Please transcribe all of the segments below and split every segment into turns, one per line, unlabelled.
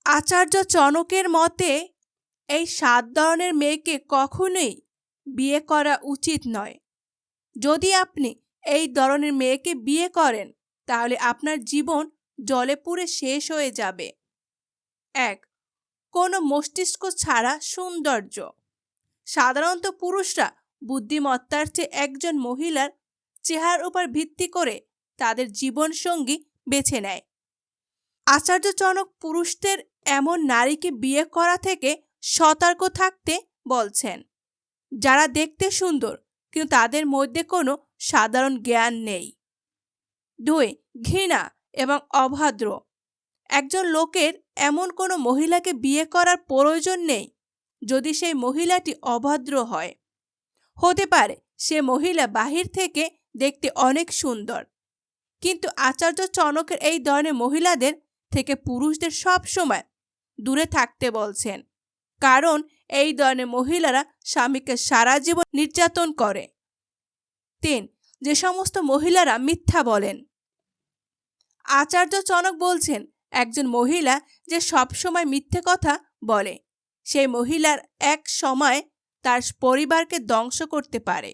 আচার্য চনকের মতে এই ৭ ধরনের মেয়েকে কখনোই বিয়ে করা উচিত নয়। যদি আপনি এই ধরনের মেয়েকে বিয়ে করেন তাহলে আপনার জীবন জলে পুড়ে শেষ হয়ে যাবে। ১. কোনো মস্তিষ্ক ছাড়া সৌন্দর্য। সাধারণত পুরুষরা বুদ্ধিমত্তার চেয়ে একজন মহিলার চেহারার উপর ভিত্তি করে তাদের জীবনসঙ্গী বেছে নেয়। আচার্য চনক পুরুষদের এমন নারীকে বিয়ে করা থেকে সতর্ক থাকতে বলছেন যারা দেখতে সুন্দর কিন্তু তাদের মধ্যে কোনো সাধারণ জ্ঞান নেই। ২. ঘৃণা এবং অভদ্র। একজন লোকের এমন কোনো মহিলাকে বিয়ে করার প্রয়োজন নেই যদি সেই মহিলাটি অভদ্র হয়। হতে পারে সে মহিলা বাহির থেকে দেখতে অনেক সুন্দর, কিন্তু আচার্য চনকের এই ধরনের মহিলাদের থেকে পুরুষদের সব সময় দূরে থাকতে বলছেন, কারণ এই ধরনের মহিলারা স্বামীকে সারা জীবন নির্যাতন করে। ৩. যে সমস্ত মহিলারা মিথ্যা বলেন। আচার্য চনক বলছেন একজন মহিলা যে সব সময় মিথ্যে কথা বলে সেই মহিলার এক সময় তার পরিবারকে ধ্বংস করতে পারে,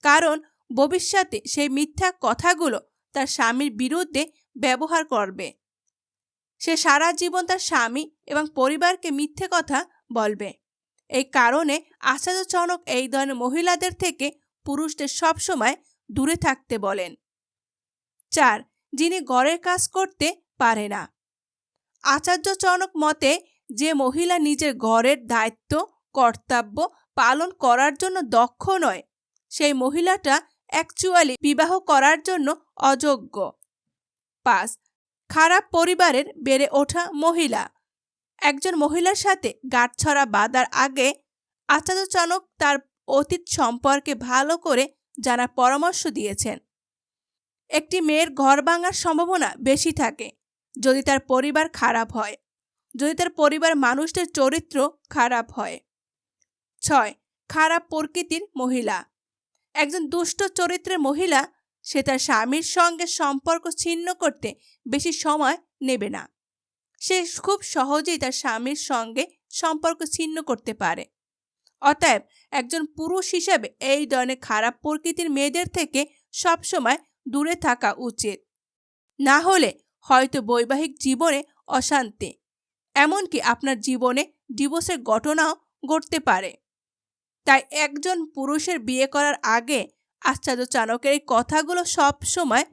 কারণ ভবিষ্যতে সেই মিথ্যা কথাগুলো তার স্বামীর বিরুদ্ধে ব্যবহার করবে। সে সারা জীবন তার স্বামী এবং পরিবারকে মিথ্যে কথা বলবে। এই কারণে আচার্য চনক এই ধরনের মহিলাদের থেকে পুরুষদের সবসময় দূরে থাকতে বলেন। ৪. যিনি ঘরের কাজ করতে পারে না। আচার্য চনক মতে যে মহিলা নিজের ঘরের দায়িত্ব কর্তব্য পালন করার জন্য দক্ষ নয় সেই মহিলাটা অ্যাকচুয়ালি বিবাহ করার জন্য অযোগ্য। ৫. খারাপ পরিবারের বেড়ে ওঠা মহিলা। একজন মহিলার সাথে গাঁটছড়া বাঁধার আগে আচার্য চনক তার অতীত সম্পর্কে ভালো করে জানার পরামর্শ দিয়েছেন। একটি মেয়ের ঘর ভাঙার সম্ভাবনা বেশি থাকে যদি তার পরিবার খারাপ হয়, যদি তার পরিবার মানুষদের চরিত্র খারাপ হয়। ৬. খারাপ প্রকৃতির মহিলা। একজন দুষ্ট চরিত্রের মহিলা সে তার স্বামীর সঙ্গে সম্পর্ক ছিন্ন করতে বেশি সময় নেবে না। সে খুব সহজেই তার স্বামীর সঙ্গে সম্পর্ক ছিন্ন করতে পারে। অতএব একজন পুরুষ হিসেবে এই ধরনের খারাপ প্রকৃতির মেয়েদের থেকে সবসময় দূরে থাকা উচিত। না হলে হয়তো বৈবাহিক জীবনে অশান্তি, এমনকি আপনার জীবনে ডিভোর্সের ঘটনাও ঘটতে পারে। তাই একজন পুরুষের বিয়ে করার আগে আচার্য চনকের এই কথাগুলো সব সময়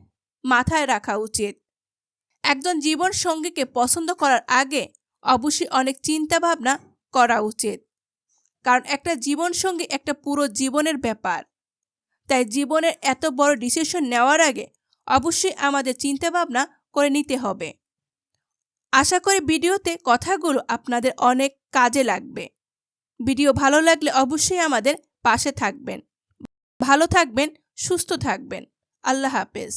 মাথায় রাখা উচিত। একজন জীবন সঙ্গীকে পছন্দ করার আগে অবশ্যই অনেক চিন্তা ভাবনা করা উচিত, কারণ একটা জীবন সঙ্গী একটা পুরো জীবনের ব্যাপার। তাই জীবনের এত বড় ডিসিশন নেওয়ার আগে অবশ্যই আমাদের চিন্তা ভাবনা করে নিতে হবে। আশা করি ভিডিওতে কথাগুলো আপনাদের অনেক কাজে লাগবে। ভিডিও ভালো লাগলে অবশ্যই আমাদের পাশে থাকবেন। ভালো থাকবেন, সুস্থ থাকবেন। আল্লাহ হাফেজ।